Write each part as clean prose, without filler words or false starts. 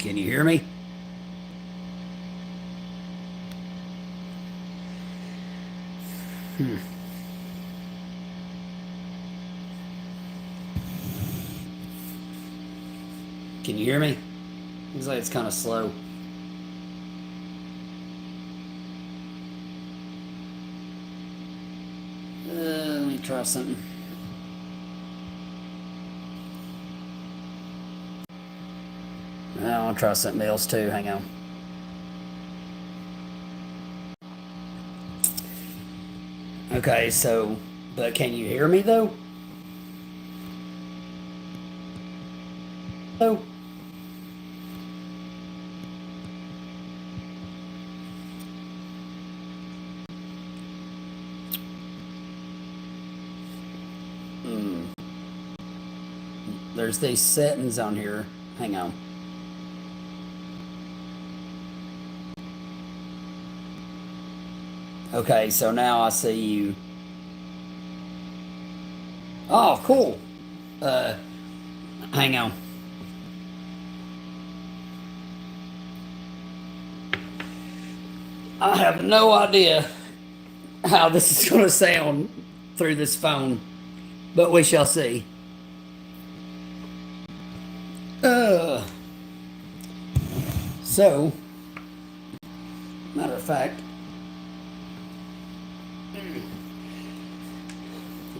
Can you hear me? Can you hear me? Looks like it's kind of slow. Let me try something. I'll try something else too. Hang on. Okay, so, but can you hear me though? Oh. There's these settings on here. Hang on. Okay, so now I see you. Oh, cool. Hang on. I have no idea how this is going to sound through this phone, but we shall see. So, matter of fact,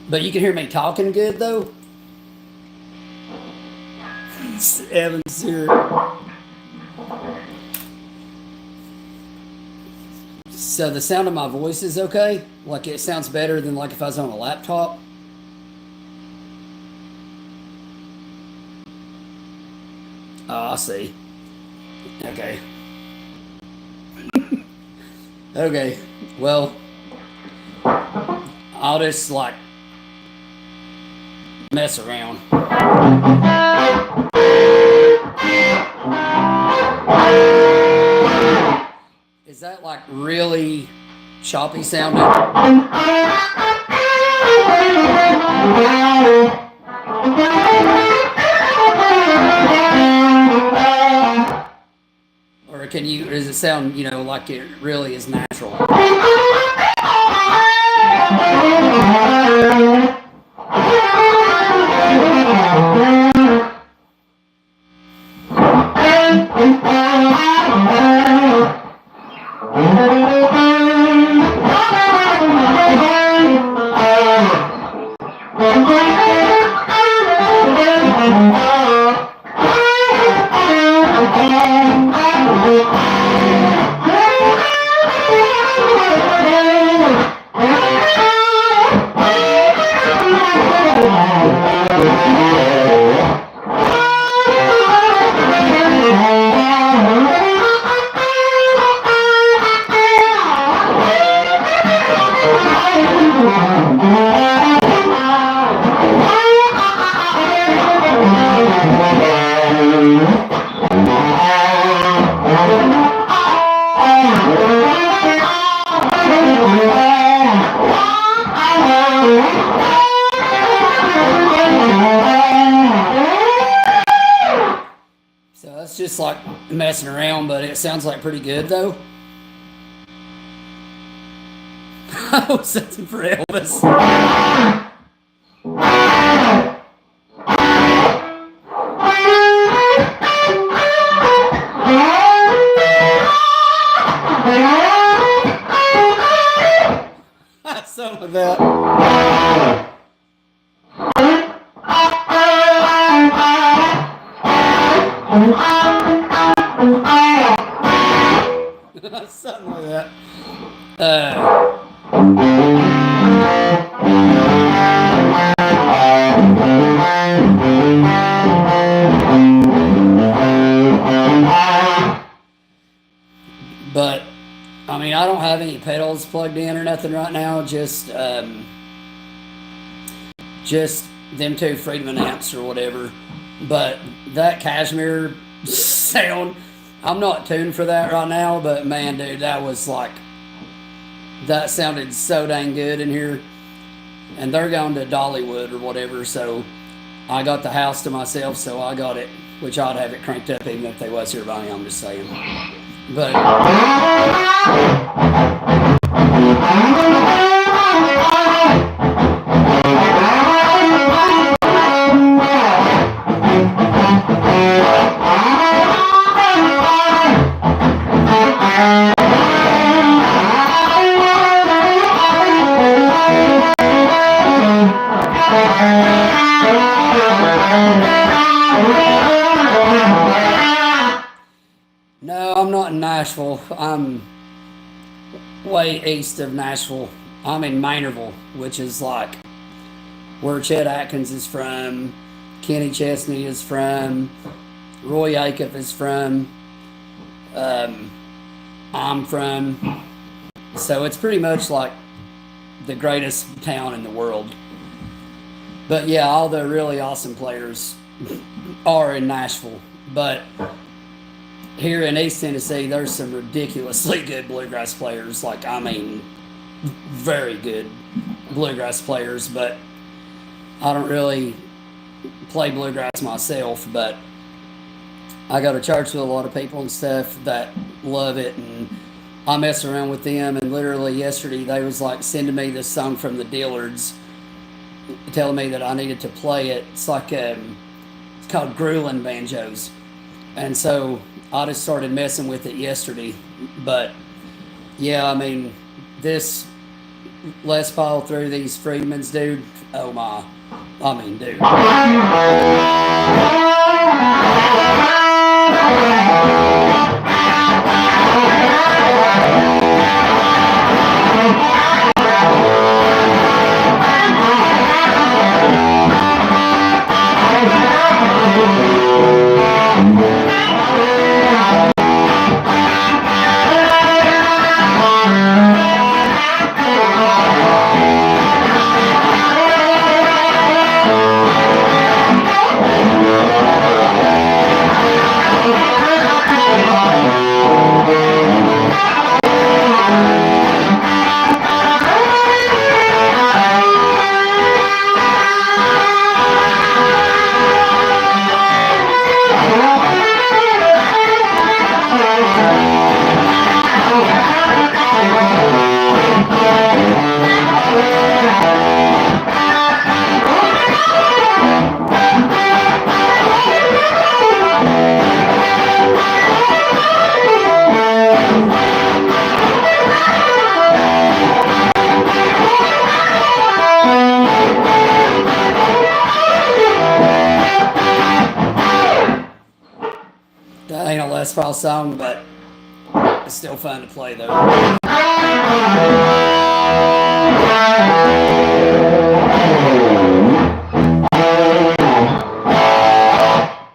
but you can hear me talking good though. Evan's here. So the sound of my voice is okay? Like it sounds better than like if I was on a laptop? Oh, I see. Okay. Okay. Well, I'll just like mess around. Is that like really choppy sounding? Or can you, does it sound, you know, like it really is natural? Just like messing around, but it sounds like pretty good though. I was something for Elvis. Something like that. Something like that. But I mean, I don't have any pedals plugged in or nothing right now. Just them two Friedman amps or whatever. But that Cashmere sound, I'm not tuned for that right now, but man, dude, that was like, that sounded so dang good in here. And they're going to Dollywood or whatever, so I got the house to myself, so I got it which I'd have it cranked up even if they was here by me, I'm just saying. But no, I'm not in Nashville. I'm way east of Nashville. I'm in Maynardville, which is like where Chet Atkins is from, Kenny Chesney is from, Roy Acuff is from, I'm from. So it's pretty much like the greatest town in the world. But yeah, all the really awesome players are in Nashville. But here in East Tennessee, there's some ridiculously good bluegrass players. Like, I mean, very good bluegrass players. But I don't really play bluegrass myself. But I go to church with a lot of people and stuff that love it. And I mess around with them. And literally yesterday, they was like sending me this song from the Dillards, telling me that I needed to play it. It's like, it's called Grueling Banjos. And so I just started messing with it yesterday. But yeah, I mean, this Les Paul through these Friedmans, dude, oh my. I mean, dude. That ain't a Les Paul song, but it's still fun to play though.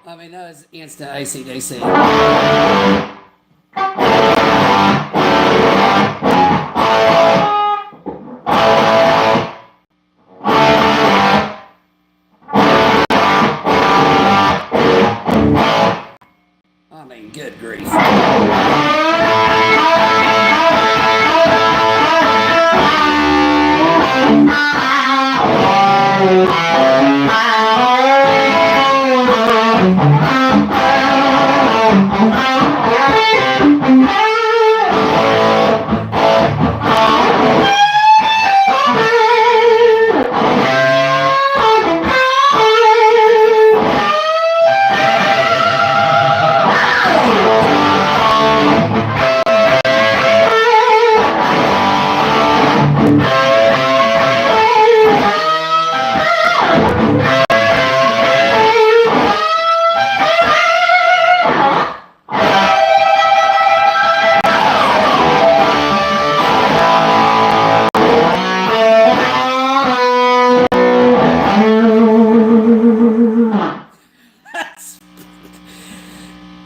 I mean, that is instant AC/DC. I mean, good grief.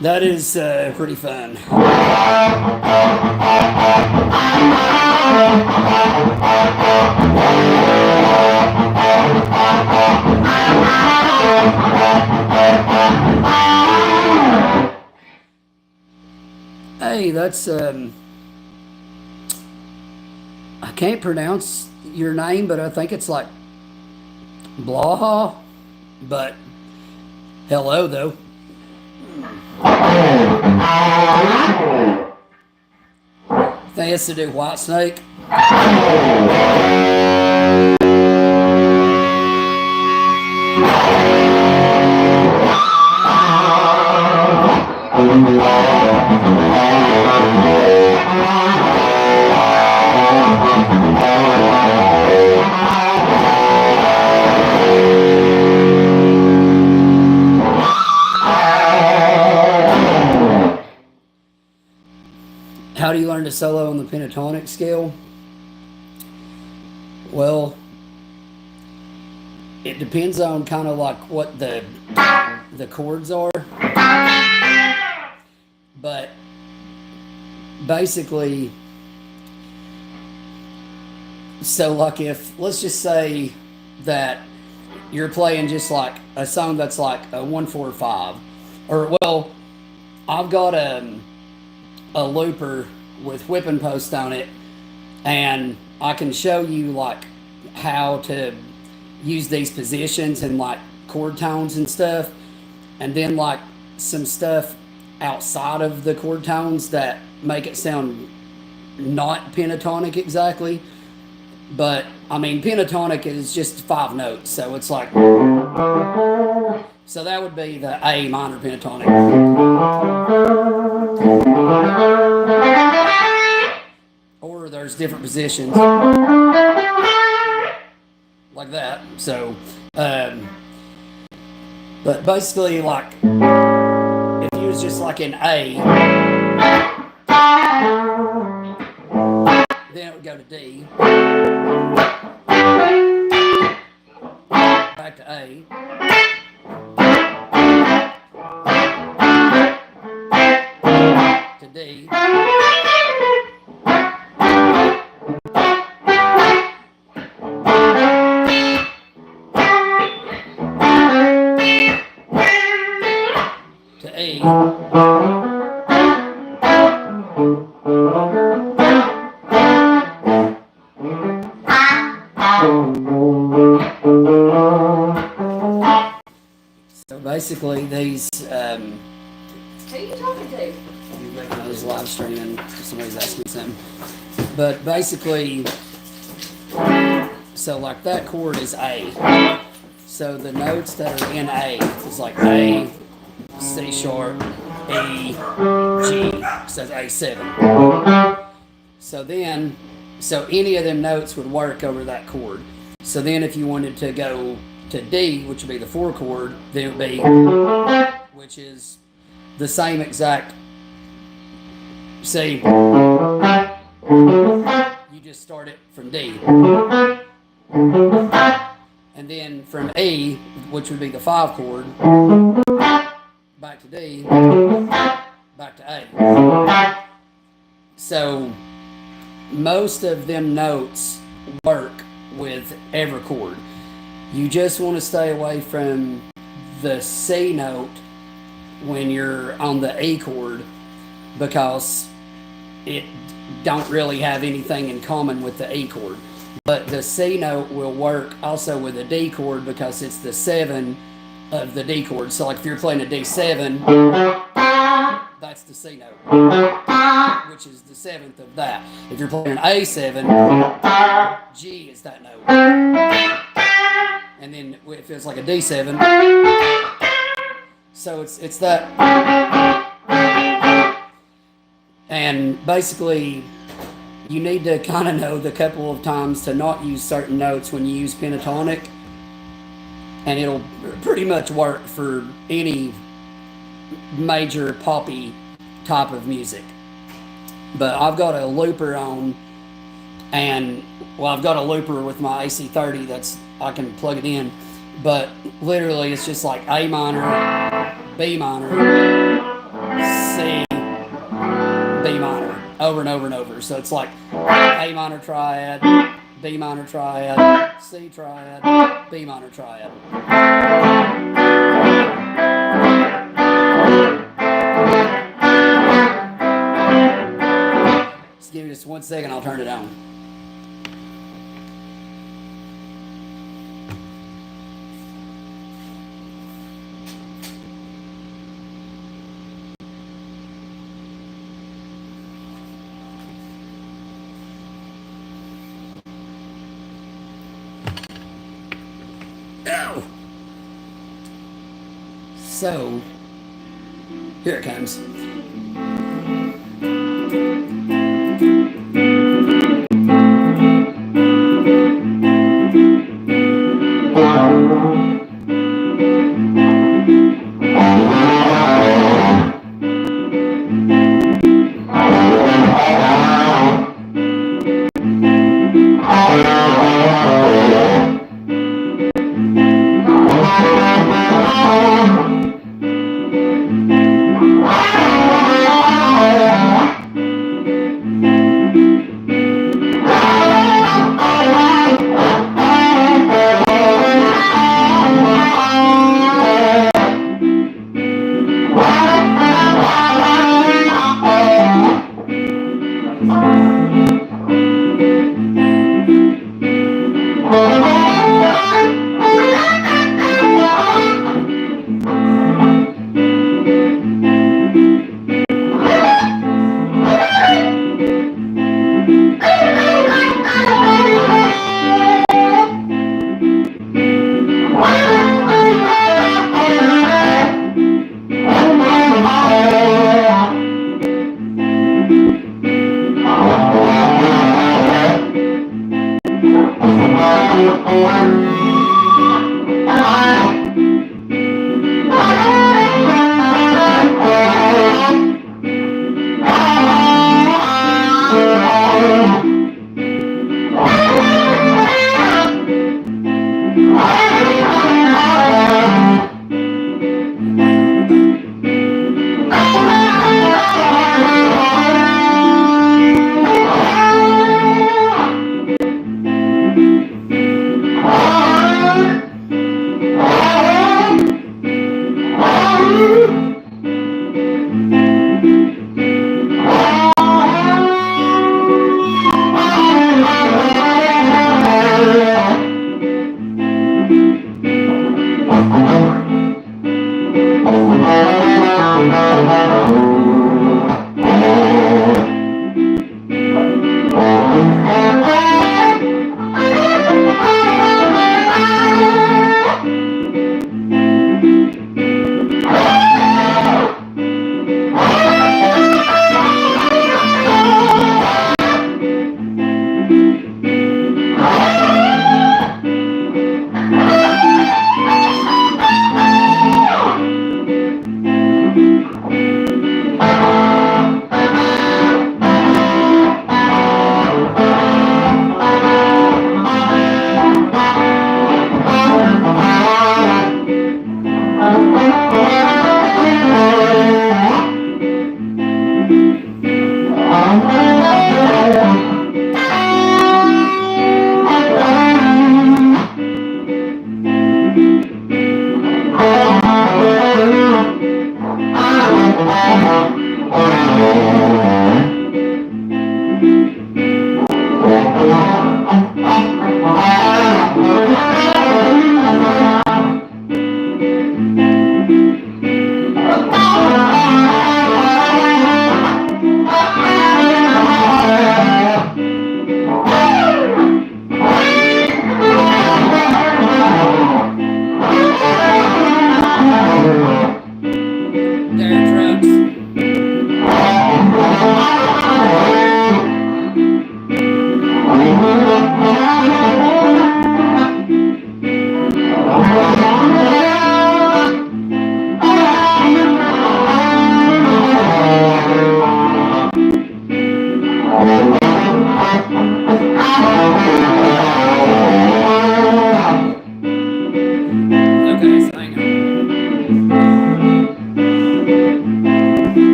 That is pretty fun. Hey, that's I can't pronounce your name, but I think it's like Blaha. But hello though. I think it's to do White Snake. How do you learn to solo on the pentatonic scale? Well, it depends on kind of like what the chords are. But basically, so like if, let's just say that you're playing just like a song that's like a 1-4-5, or well, I've got a looper with whipping post on it, and I can show you like how to use these positions and like chord tones and stuff, and then like some stuff outside of the chord tones that make it sound not pentatonic exactly. But I mean, pentatonic is just 5 notes, so it's like, so that would be the A minor pentatonic. Or there's different positions like that. So, but basically, like, if you was just like in A, then it would go to D, back to A, to D, to E, so basically these Who are you talking to? I was live streaming, somebody's asking me something. But basically, so like that chord is A. So the notes that are in A is like A, C sharp, E, G, so that's A7. So then, so any of them notes would work over that chord. So then if you wanted to go to D, which would be the 4 chord, then it would be, which is the same exact, see, you just start it from D. And then from E, which would be the 5 chord, back to D, back to A. So most of them notes work with every chord. You just want to stay away from the C note when you're on the E chord, because it don't really have anything in common with the E chord. But the C note will work also with the D chord because it's the 7 of the D chord. So like if you're playing a D7, that's the C note, which is the 7th of that. If you're playing an A7, G is that note. And then if it's like a D7, so it's that. And basically, you need to kind of know the couple of times to not use certain notes when you use pentatonic, and it'll pretty much work for any major poppy type of music. But I've got a looper on, and well, I've got a looper with my AC30 that's, I can plug it in, but literally it's just like A minor, B minor, C, B minor, over and over and over. So it's like A minor triad, B minor triad, C triad, B minor triad. Just give me just 1 second, I'll turn it on. So, here it comes.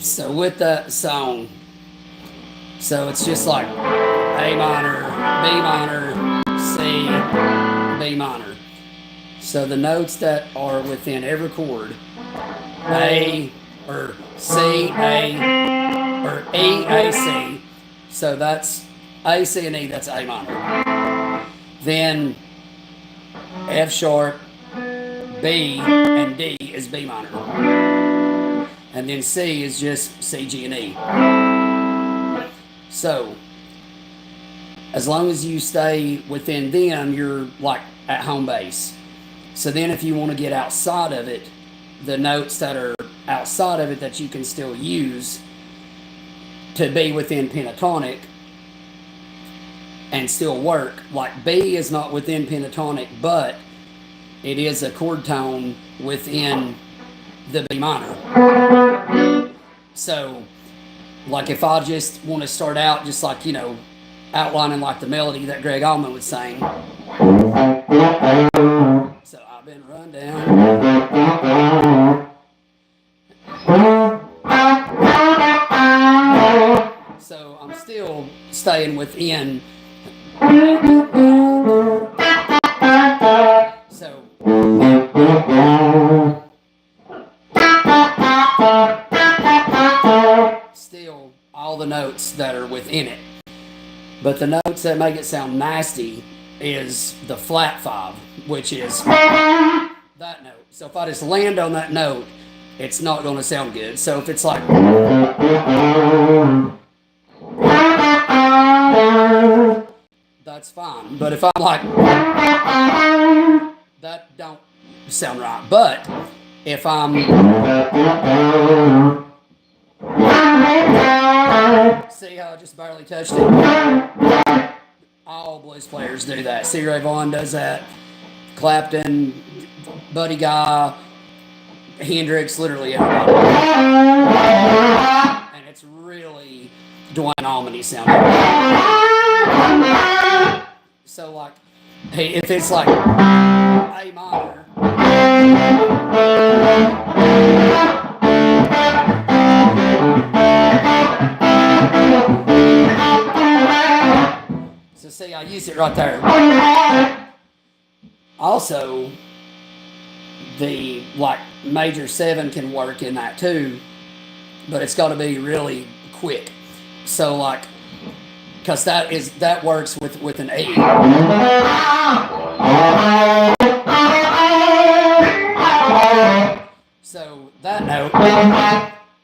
So with that song, so it's just like A minor, B minor, C, B minor. So the notes that are within every chord, A, or C, A, or E, A, C. So that's A, C, and E, that's A minor. Then F sharp, B, and D is B minor. And then C is just C, G, and E. So, As long as you stay within them, you're like at home base. So then if you want to get outside of it, the notes that are outside of it that you can still use to be within pentatonic and still work, like B is not within pentatonic, but it is a chord tone within the B minor. So, like if I just want to start out just like, you know, outlining like the melody that Greg Allman would sing. So I've been run down. So I'm still staying within. So still all the notes that are within it. But the notes that make it sound nasty is the flat 5, which is that note. So if I just land on that note, it's not going to sound good. So if it's like, that's fine. But if I'm like, that don't sound right. But if I'm, see how I just barely touched it? All blues players do that. C. Ray Vaughan does that. Clapton, Buddy Guy, Hendrix, literally everybody. And it's really Duane Allman sounding. So like, hey, if it's like A minor, so see, I use it right there. Also, the like major 7 can work in that too, but it's got to be really quick. So like, because that works with an E. So that note,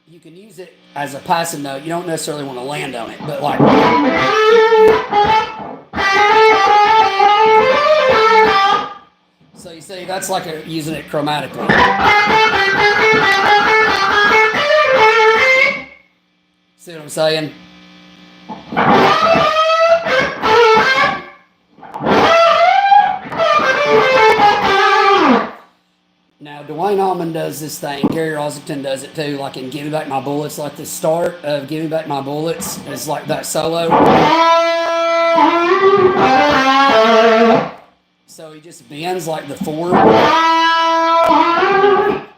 you can use it as a passive note. You don't necessarily want to land on it, but like. So you see, that's like using it chromatically. See what I'm saying? Now, Duane Allman does this thing. Gary Rossington does it too, like in Give Me Back My Bullets. Like the start of Give Me Back My Bullets is like that solo. So he just bends like the 4,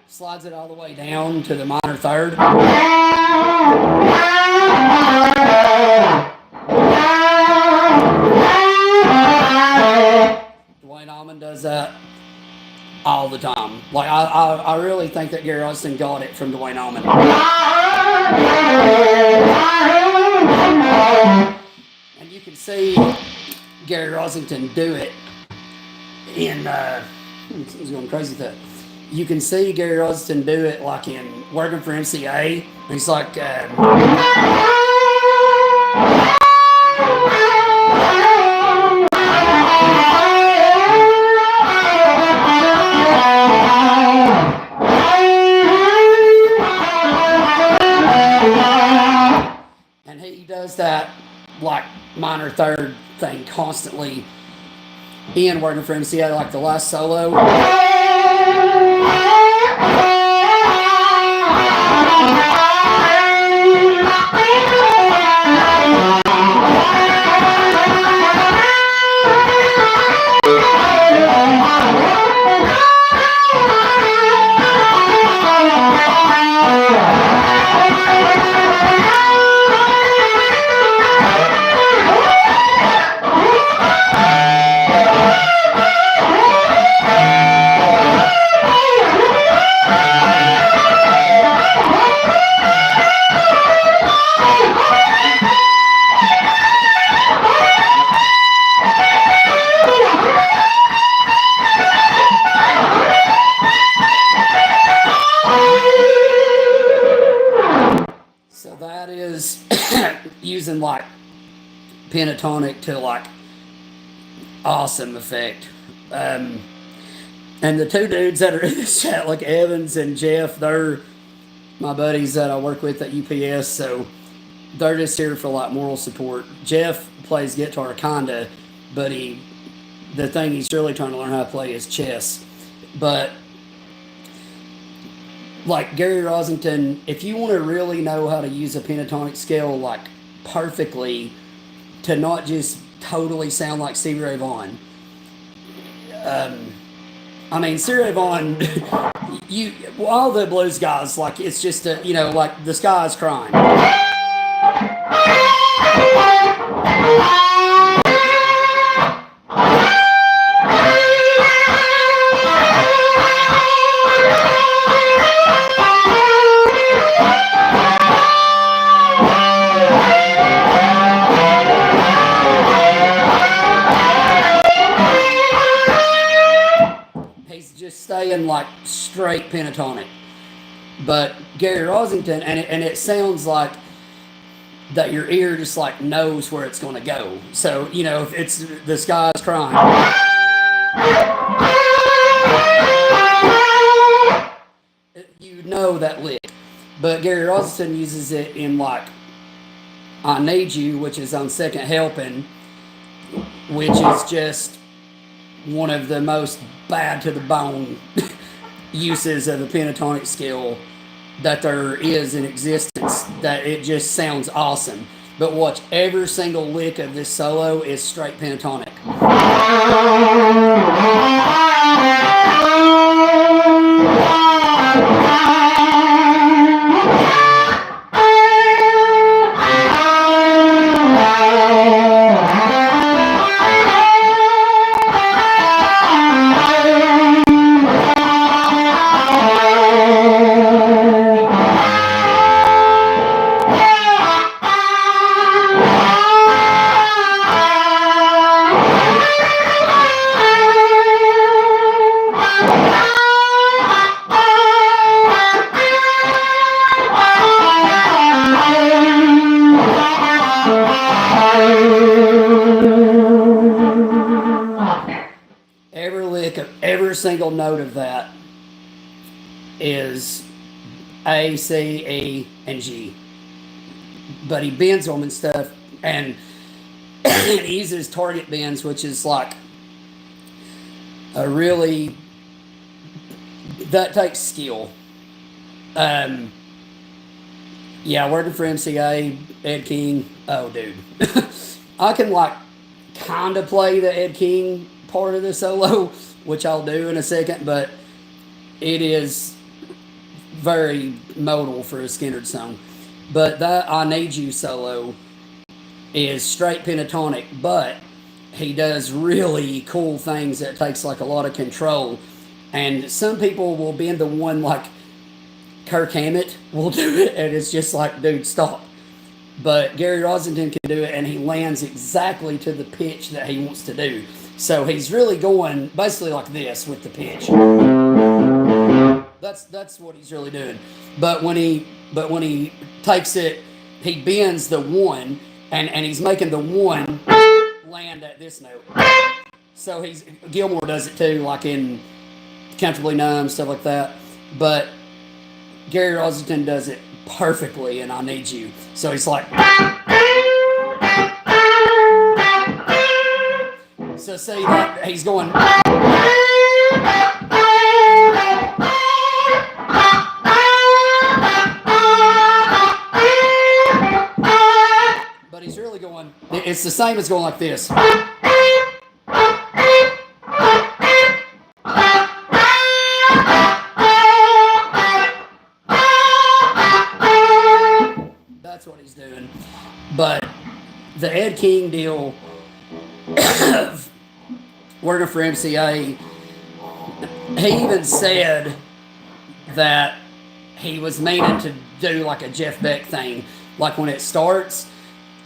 slides it all the way down to the minor 3rd. Duane Allman does that all the time. Like I really think that Gary Rossington got it from Duane Allman. And you can see Gary Rossington do it in he's going crazy with that. You can see Gary Rossington do it like in Working for MCA. He's like and he does that like minor 3rd thing constantly in Working for MCA, like the last solo. pentatonic to like awesome effect. And the two dudes that are in this chat, like Evans and Jeff, they're my buddies that I work with at UPS, so they're just here for like moral support. Jeff plays guitar kinda, but the thing he's really trying to learn how to play is chess. But like Gary Rosington, if you want to really know how to use a pentatonic scale like perfectly to not just totally sound like Stevie Ray Vaughan. I mean, Stevie Ray Vaughan, all the blues guys, like it's just like the sky's crying. Staying like straight pentatonic, but Gary Rosington, and it sounds like that your ear just like knows where it's going to go. So if it's the sky's crying, you know that lick. But Gary Rosington uses it in like "I Need You," which is on second helping, which is just one of the most bad to the bone uses of the pentatonic scale that there is in existence, that it just sounds awesome. But watch, every single lick of this solo is straight pentatonic. Every single note of that is A, C, E, and G. But he bends them and stuff, and he uses target bends, which is like that takes skill. Working for MCA, Ed King, oh dude. I can like kind of play the Ed King part of the solo, which I'll do in a second, but it is very modal for a Skynyrd song. But that "I Need You" solo is straight pentatonic, but he does really cool things that takes like a lot of control. And some people will bend the one like Kirk Hammett will do it, and it's just like, dude, stop. But Gary Rosington can do it, and he lands exactly to the pitch that he wants to do. So he's really going basically like this with the pitch. That's what he's really doing. But when he takes it, he bends the one, and he's making the one land at this note. So Gilmore does it too, like in Comfortably Numb, stuff like that. But Gary Rosington does it perfectly in "I Need You." So he's like. So see that he's going. But he's really going. It's the same as going like this. That's what he's doing. But the Ed King deal. Working for MCA, he even said that he was meaning to do like a Jeff Beck thing, like when it starts,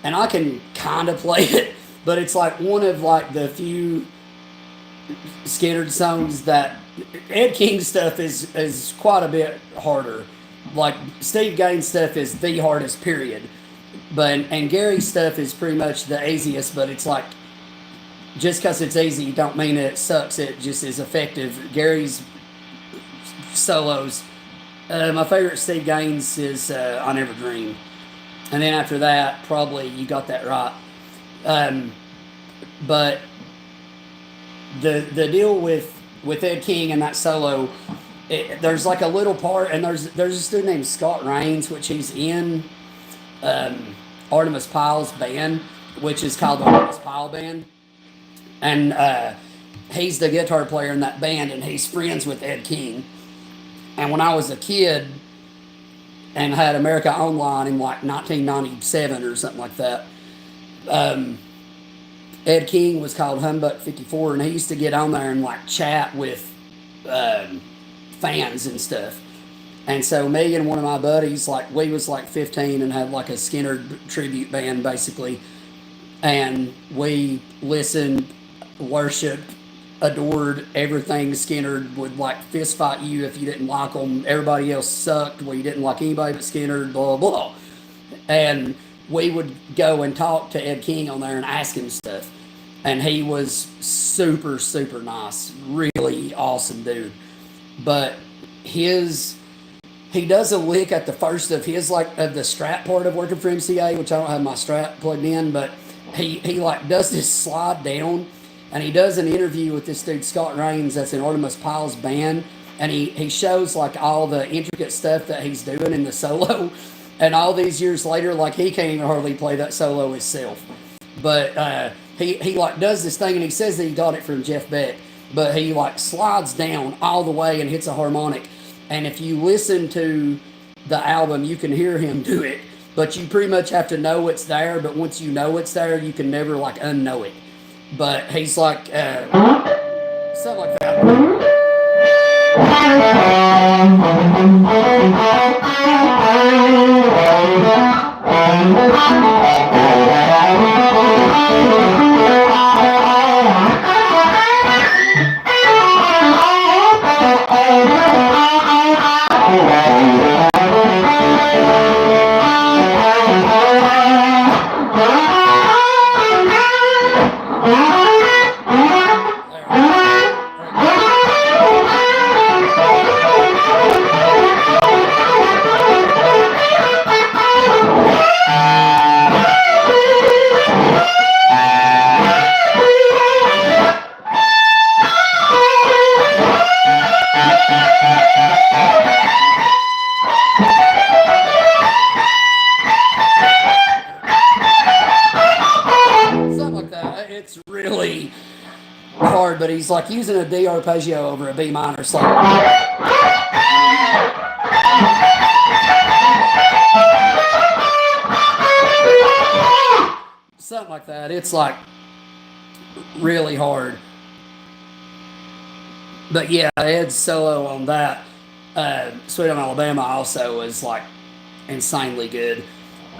and I can kind of play it, but it's like one of like the few Skynyrd songs that Ed King stuff is quite a bit harder. Like Steve Gaines stuff is the hardest, period. But and Gary's stuff is pretty much the easiest, but it's like just because it's easy don't mean it sucks. It just is effective. Gary's solos. My favorite Steve Gaines is "I Never Dreamed," and then after that, probably You Got That Right. But the deal with Ed King and that solo, there's like a little part, and there's this dude named Scott Rains, which he's in Artemis Pyle's band, which is called the Artemis Pyle Band, and he's the guitar player in that band, and he's friends with Ed King. And when I was a kid and had America Online in like 1997 or something like that, Ed King was called Humbuck 54, and he used to get on there and like chat with fans and stuff. And so me and one of my buddies, like we was like 15 and had like a Skynyrd tribute band basically, and we listened, worshipped, adored everything Skynyrd. Would like fist fight you if you didn't like them. Everybody else sucked. We didn't like anybody but Skynyrd, blah, blah. And we would go and talk to Ed King on there and ask him stuff. And he was super, super nice. Really awesome dude. But he does a lick at the first of his, like, of the Strat part of working for MCA, which I don't have my Strat plugged in, but he like does this slide down, and he does an interview with this dude Scott Rains that's in Artemis Pyle's band, and he shows like all the intricate stuff that he's doing in the solo, and all these years later, like he can't even hardly play that solo himself. But he like does this thing, and he says that he got it from Jeff Beck, but he like slides down all the way and hits a harmonic. And if you listen to the album, you can hear him do it, but you pretty much have to know it's there. But once you know it's there, you can never like unknow it. But he's like something like that. It's really hard, but he's like using a D arpeggio over a B minor slide. Something like that. It's like really hard. But yeah, Ed's solo on that, Sweet Home Alabama, also is like insanely good.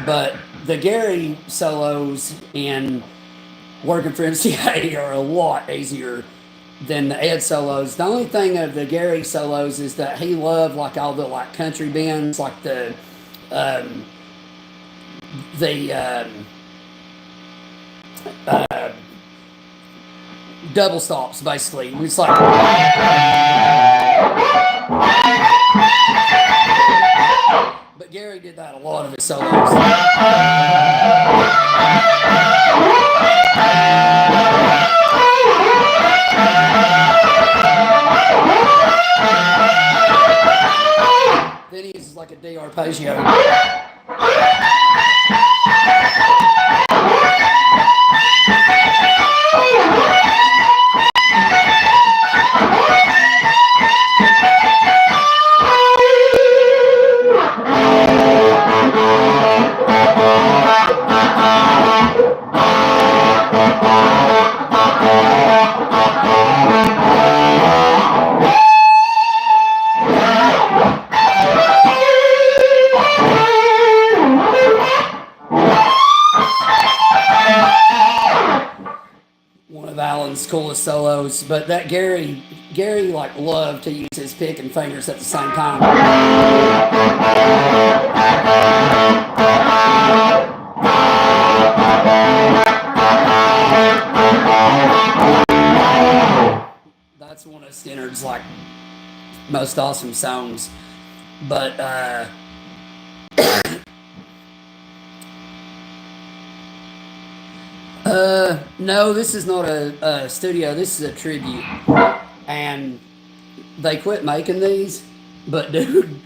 But the Gary solos in Working for MCA are a lot easier than the Ed solos. The only thing of the Gary solos is that he loved like all the like country bands, like the double stops basically. It's like but Gary did that a lot of his solos. Then he uses like a D arpeggio. Coolest solos, but that Gary like loved to use his pick and fingers at the same time. That's one of Skynyrd's like most awesome songs. But no, this is not a studio. This is a tribute, and they quit making these. But dude,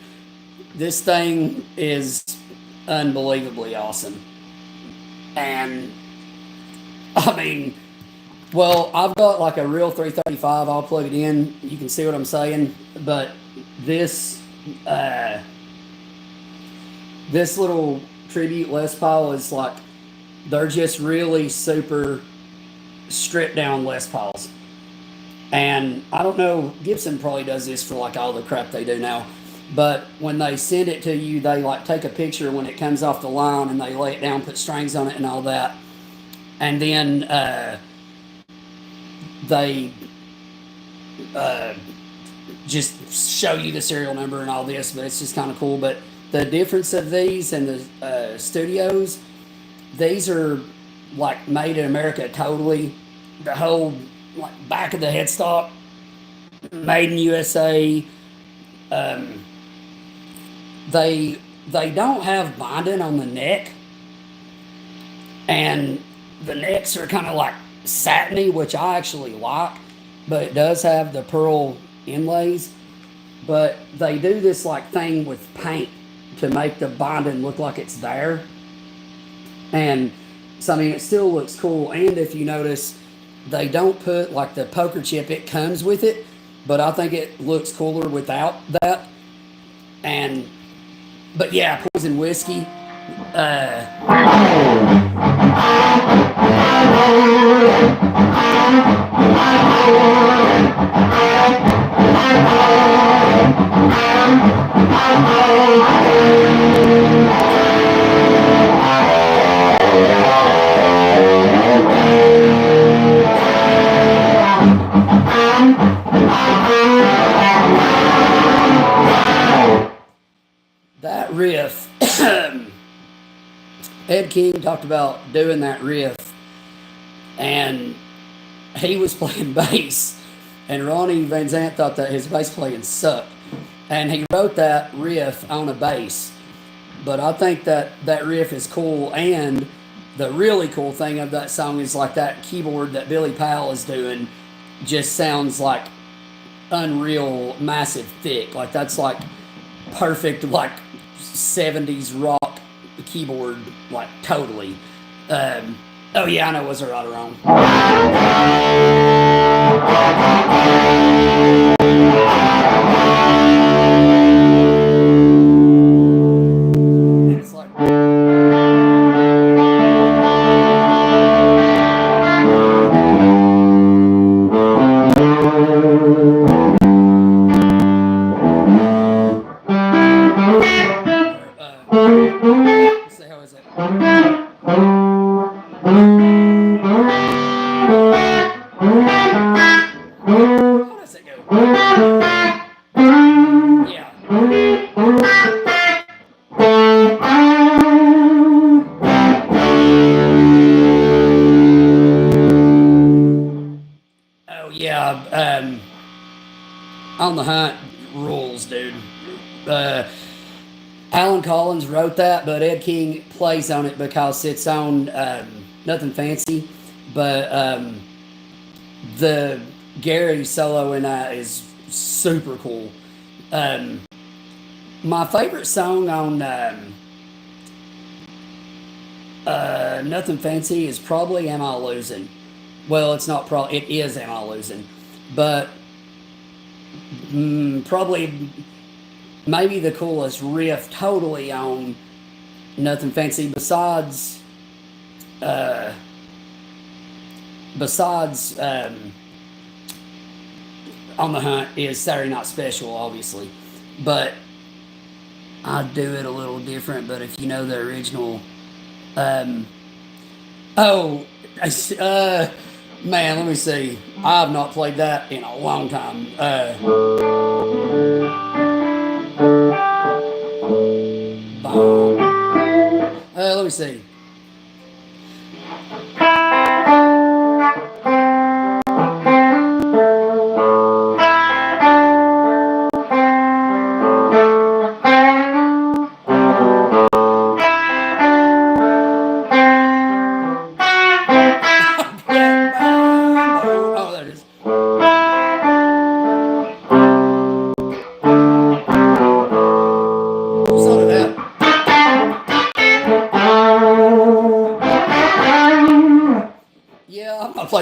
this thing is unbelievably awesome. And I mean, well, I've got like a real 335. I'll plug it in. You can see what I'm saying. But this this little tribute Les Paul is like, they're just really super stripped down Les Pauls. And I don't know, Gibson probably does this for like all the crap they do now. But when they send it to you, they like take a picture when it comes off the line and they lay it down, put strings on it and all that. And then they just show you the serial number and all this, but it's just kind of cool. But the difference of these and the studios, these are like made in America totally. The whole like back of the headstock, made in USA. They don't have binding on the neck, and the necks are kind of like satiny, which I actually like, but it does have the pearl inlays. But they do this like thing with paint to make the binding look like it's there. And so, I mean, it still looks cool. And if you notice, they don't put like the poker chip, it comes with it, but I think it looks cooler without that. And, but yeah, Poison Whiskey. That riff, Ed King talked about doing that riff, and he was playing bass, and Ronnie Van Zant thought that his bass playing sucked, and he wrote that riff on a bass. But I think that that riff is cool, and the really cool thing of that song is like that keyboard that Billy Powell is doing just sounds like unreal, massive, thick. Like that's like perfect, like 70s rock keyboard, like totally. Oh yeah, I know, was it right or wrong? And it's like, let's see, how is it? How does it go? Yeah. Oh yeah. On the Hunt rules, dude. Alan Collins wrote that, but Ed King plays on it because it's on Nothing Fancy. But the Gary solo in that is super cool. My favorite song on Nothing Fancy is probably Am I Losing? Well, it's not probably, it is Am I Losing? But probably maybe the coolest riff totally on Nothing Fancy besides On the Hunt is Saturday Night Special, obviously. But I do it a little different, but if you know the original, man, let me see. I've not played that in a long time. Let me see.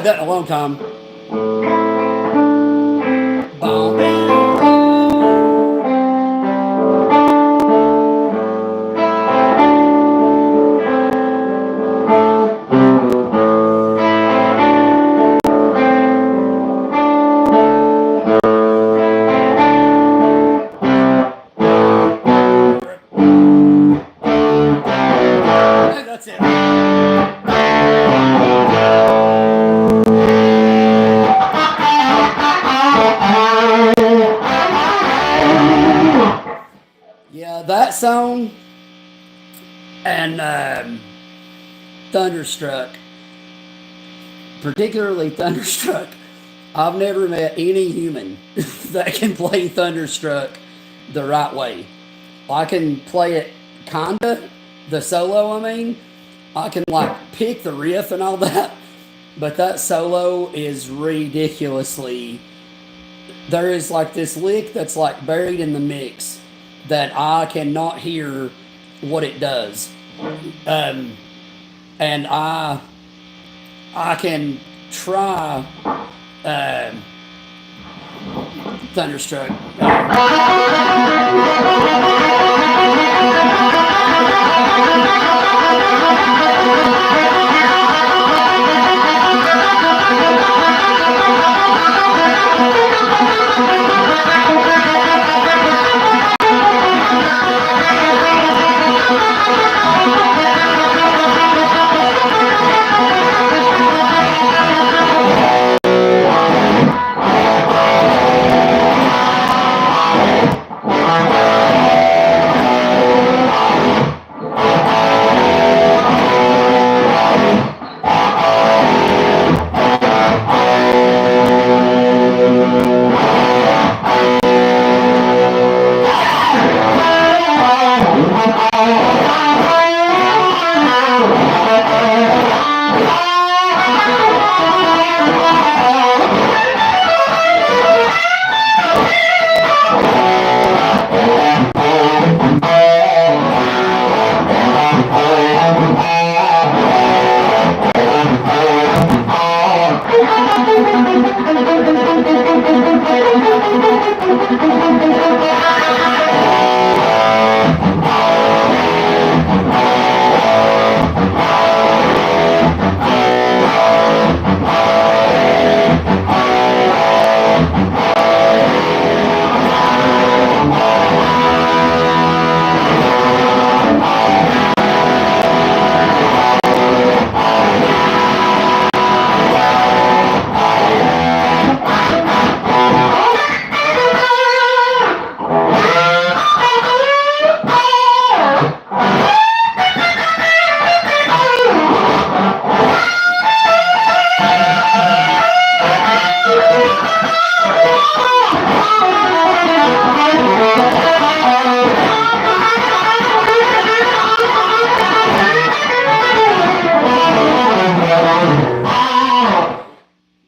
done it in a long time. Boom. That's it. Yeah, that song and Thunderstruck, particularly Thunderstruck. I've never met any human that can play Thunderstruck the right way. I can play it kinda, the solo, I mean. I can like pick the riff and all that, but that solo is ridiculously. There is like this lick that's like buried in the mix that I cannot hear what it does, and I can try Thunderstruck.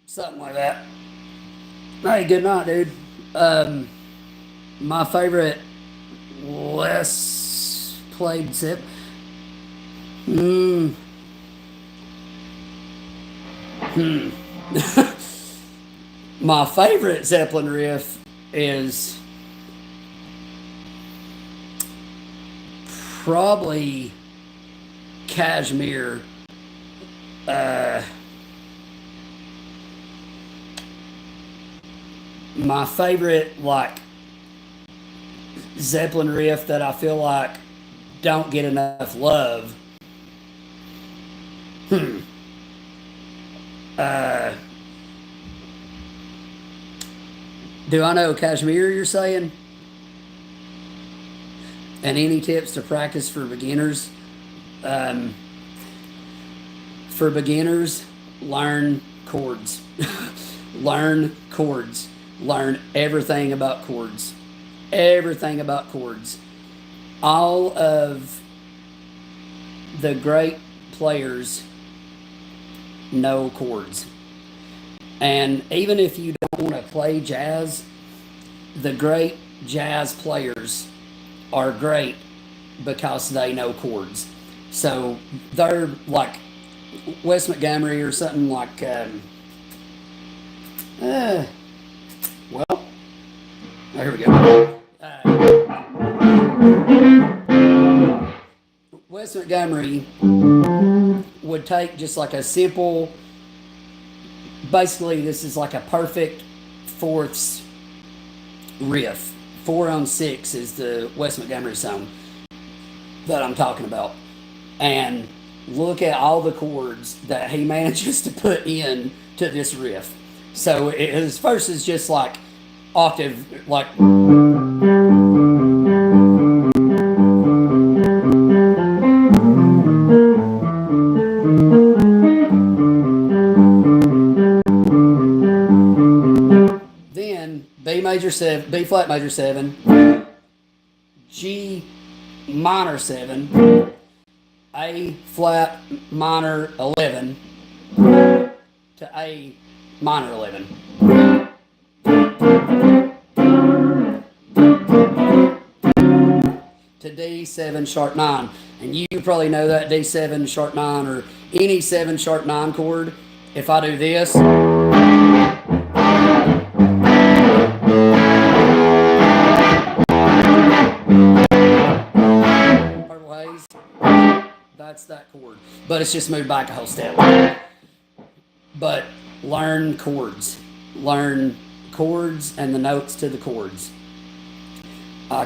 Something like that. Hey, good night, dude. My favorite Les played Zip. My favorite Zeppelin riff is probably Kashmir. My favorite, like, Zeppelin riff that I feel like don't get enough love. Do I know Kashmir, you're saying? And any tips to practice for beginners? For beginners, learn chords. Learn chords. Learn everything about chords. Everything about chords. All of the great players know chords. And even if you don't want to play jazz, the great jazz players are great because they know chords. So they're like Wes Montgomery or something like Well, here we go. Wes Montgomery would take just like a simple, basically this is like a perfect fourths riff. 4 on 6 is the Wes Montgomery song that I'm talking about. And look at all the chords that he manages to put in to this riff. So his first is just like octave, like. Then B major 7, B flat major 7, G minor 7, A flat minor 11 to A minor 11. To D7 sharp 9. And you probably know that D7 sharp 9 or any 7 sharp 9 chord. If I do this, Purple Haze, that's that chord. But it's just moved back a whole step. But learn chords. Learn chords and the notes to the chords. I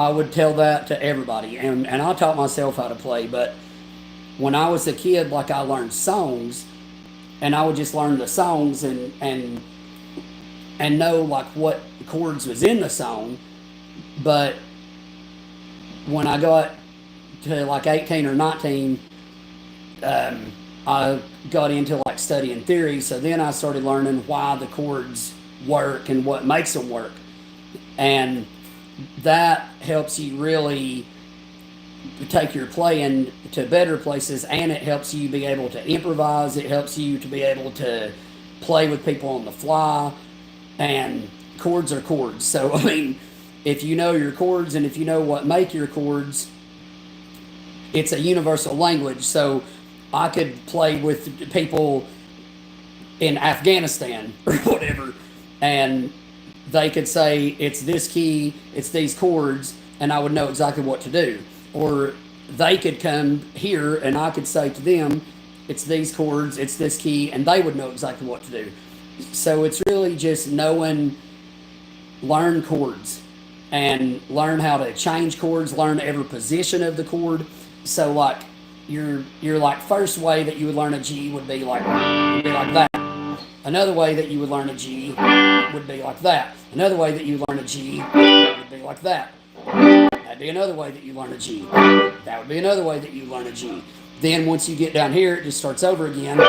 would tell that to everybody. And I taught myself how to play, but when I was a kid, like I learned songs, and I would just learn the songs and know like what chords was in the song. But when I got to like 18 or 19, I got into like studying theory. So then I started learning why the chords work and what makes them work. And that helps you really take your playing to better places, and it helps you be able to improvise. It helps you to be able to play with people on the fly, and chords are chords. So, I mean, if you know your chords and if you know what make your chords, it's a universal language. So I could play with people in Afghanistan or whatever, and they could say, it's this key, it's these chords, and I would know exactly what to do. Or they could come here, and I could say to them, it's these chords, it's this key, and they would know exactly what to do. So it's really just learn chords, and learn how to change chords, learn every position of the chord. So like, your like first way that you would learn a G would be like that. Another way that you would learn a G would be like that. Another way that you learn a G would be like that. That'd be another way that you learn a G. That would be another way that you learn a G. Then once you get down here, it just starts over again.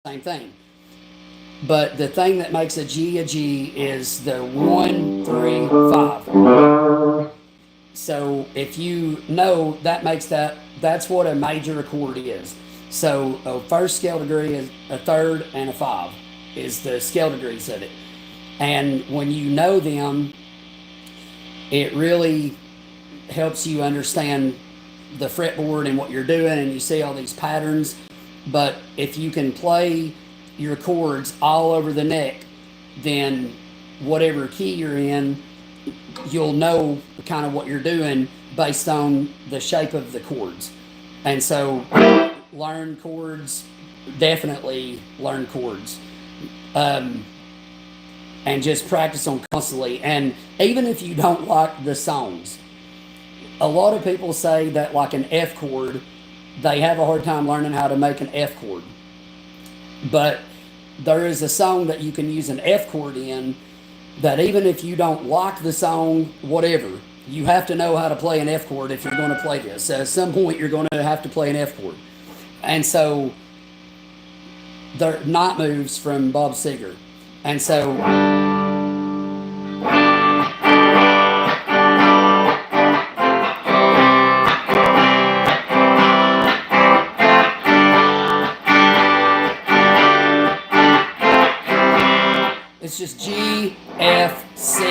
Same thing. But the thing that makes a G is the 1, 3, 5. So if you know, that's what a major chord is. So a first scale degree is a third and a 5 is the scale degrees of it. And when you know them, it really helps you understand the fretboard and what you're doing, and you see all these patterns. But if you can play your chords all over the neck, then whatever key you're in, you'll know kind of what you're doing based on the shape of the chords. And so learn chords, definitely learn chords. And just practice them constantly. And even if you don't like the songs, a lot of people say that like an F chord, they have a hard time learning how to make an F chord. But there is a song that you can use an F chord in that even if you don't like the song, whatever, you have to know how to play an F chord if you're going to play this. At some point, you're going to have to play an F chord. And so, they're Night Moves from Bob Seger. And so, it's just G, F, C,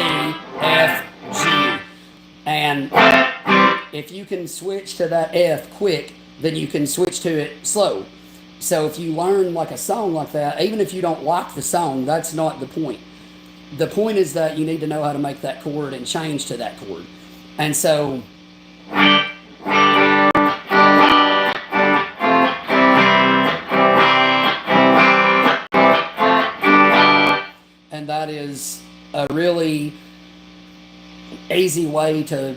F, G. And if you can switch to that F quick, then you can switch to it slow. So if you learn like a song like that, even if you don't like the song, that's not the point. The point is that you need to know how to make that chord and change to that chord. And so and that is a really easy way to,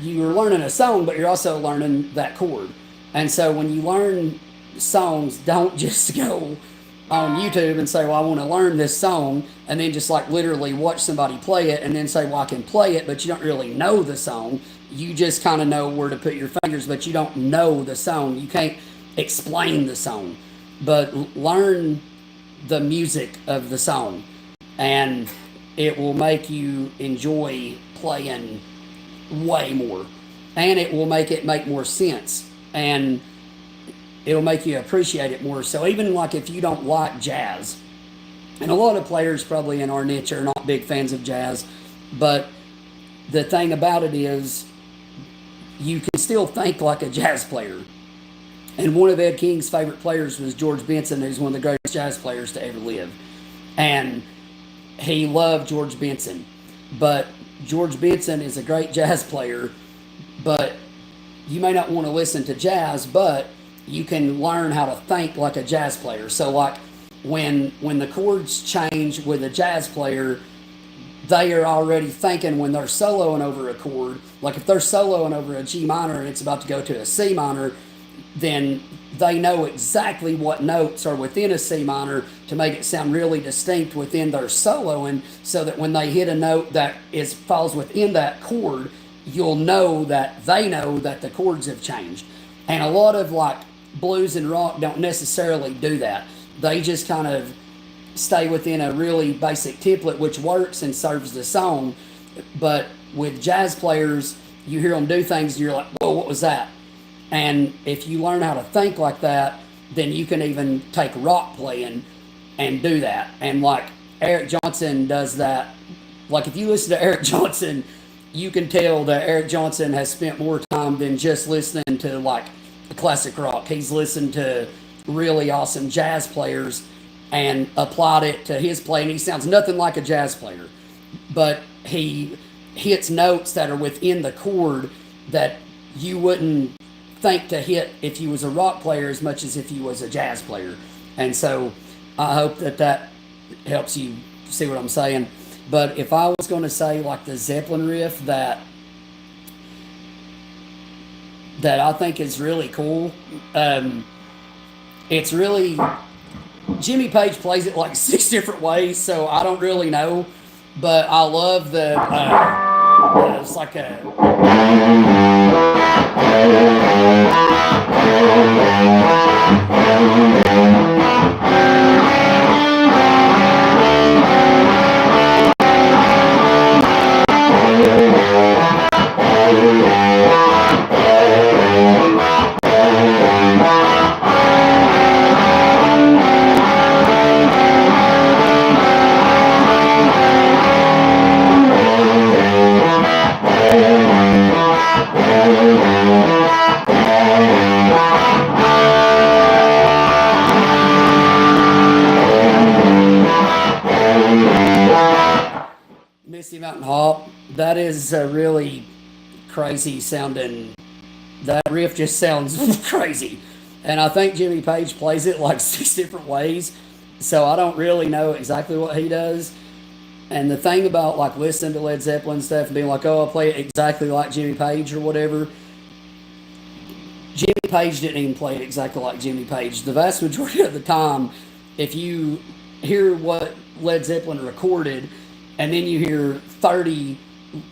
you're learning a song, but you're also learning that chord. And so when you learn songs, don't just go on YouTube and say, well, I want to learn this song, and then just like literally watch somebody play it and then say, well, I can play it, but you don't really know the song. You just kind of know where to put your fingers, but you don't know the song. You can't explain the song, but learn the music of the song, and it will make you enjoy playing way more, and it will make it make more sense, and it'll make you appreciate it more. So even like if you don't like jazz, and a lot of players probably in our niche are not big fans of jazz, but the thing about it is you can still think like a jazz player. And one of Ed King's favorite players was George Benson, who's one of the greatest jazz players to ever live. And he loved George Benson. But George Benson is a great jazz player, but you may not want to listen to jazz, but you can learn how to think like a jazz player. So like when the chords change with a jazz player, they are already thinking when they're soloing over a chord, like if they're soloing over a G minor and it's about to go to a C minor, then they know exactly what notes are within a C minor to make it sound really distinct within their soloing, so that when they hit a note that falls within that chord, you'll know that they know that the chords have changed. And a lot of like blues and rock don't necessarily do that. They just kind of stay within a really basic template, which works and serves the song. But with jazz players, you hear them do things and you're like, whoa, what was that? And if you learn how to think like that, then you can even take rock playing and do that. And like Eric Johnson does that. Like if you listen to Eric Johnson, you can tell that Eric Johnson has spent more time than just listening to like classic rock. He's listened to really awesome jazz players and applied it to his playing. He sounds nothing like a jazz player, but he hits notes that are within the chord that you wouldn't think to hit if you was a rock player as much as if you was a jazz player. And so I hope that helps you see what I'm saying. But if I was going to say like the Zeppelin riff that I think is really cool, it's really, Jimmy Page plays it like 6 different ways, so I don't really know, but I love it's like a Misty Mountain Hawk. That is a really crazy sounding, that riff just sounds crazy. And I think Jimmy Page plays it like 6 different ways, so I don't really know exactly what he does. And the thing about like listening to Led Zeppelin stuff and being like, oh, I'll play it exactly like Jimmy Page or whatever, Jimmy Page didn't even play it exactly like Jimmy Page. The vast majority of the time, if you hear what Led Zeppelin recorded and then you hear 30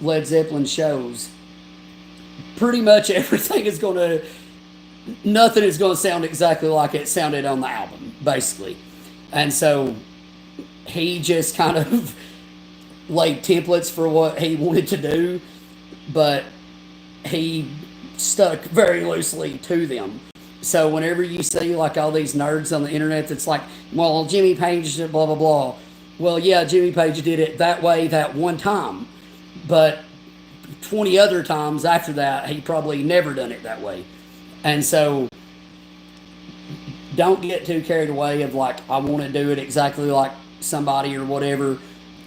Led Zeppelin shows, pretty much everything is going to, nothing is going to sound exactly like it sounded on the album, basically. And so he just kind of laid templates for what he wanted to do, but he stuck very loosely to them. So whenever you see like all these nerds on the internet that's like, well, Jimmy Page did blah, blah, blah. Well, yeah, Jimmy Page did it that way that one time, but 20 other times after that, he probably never done it that way. And so don't get too carried away of like, I want to do it exactly like somebody or whatever.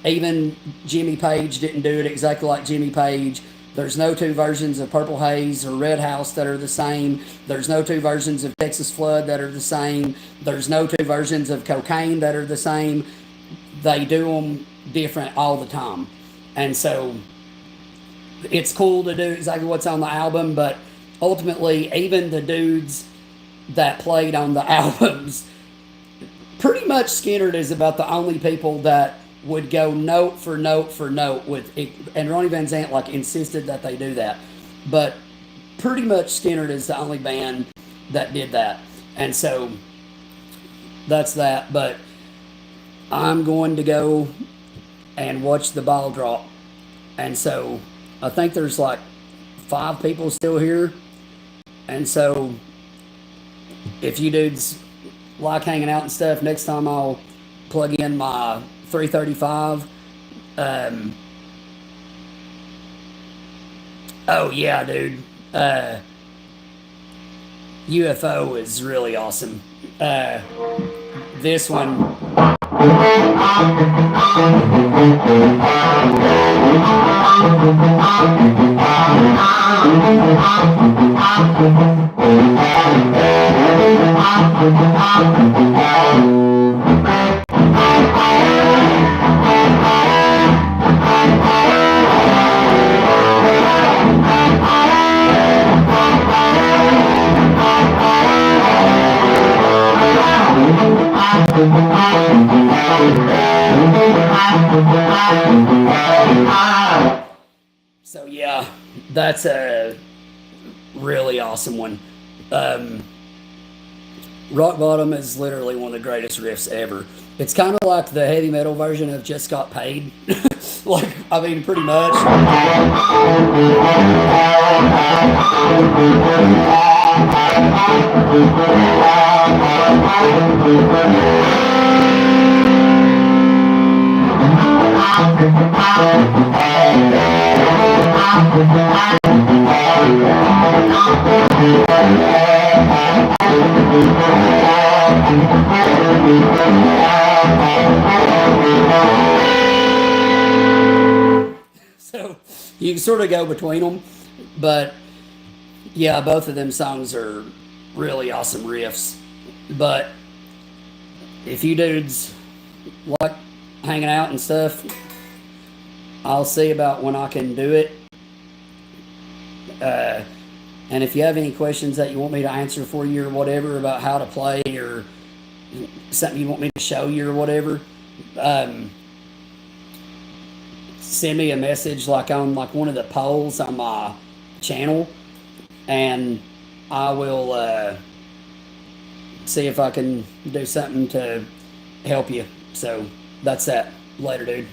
Even Jimmy Page didn't do it exactly like Jimmy Page. There's no two versions of Purple Haze or Red House that are the same. There's no two versions of Texas Flood that are the same. There's no two versions of Cocaine that are the same. They do them different all the time. And so it's cool to do exactly what's on the album, but ultimately, even the dudes that played on the albums, pretty much Skynyrd is about the only people that would go note for note for note with it, and Ronnie Van Zant like insisted that they do that. But pretty much Skynyrd is the only band that did that. And so that's that. But I'm going to go and watch the ball drop. And so I think there's like 5 people still here. And so if you dudes like hanging out and stuff, next time I'll plug in my 335. Oh yeah, dude. UFO is really awesome. This one. So yeah, that's a really awesome one. Rock Bottom is literally one of the greatest riffs ever. It's kind of like the heavy metal version of Just Got Paid. Like, I mean, pretty much. So you can sort of go between them, but yeah, both of them songs are really awesome riffs. But if you dudes like hanging out and stuff, I'll see about when I can do it. And if you have any questions that you want me to answer for you or whatever about how to play or something you want me to show you or whatever, send me a message like on like one of the polls on my channel, and I will see if I can do something to help you. So that's that. Later, dude.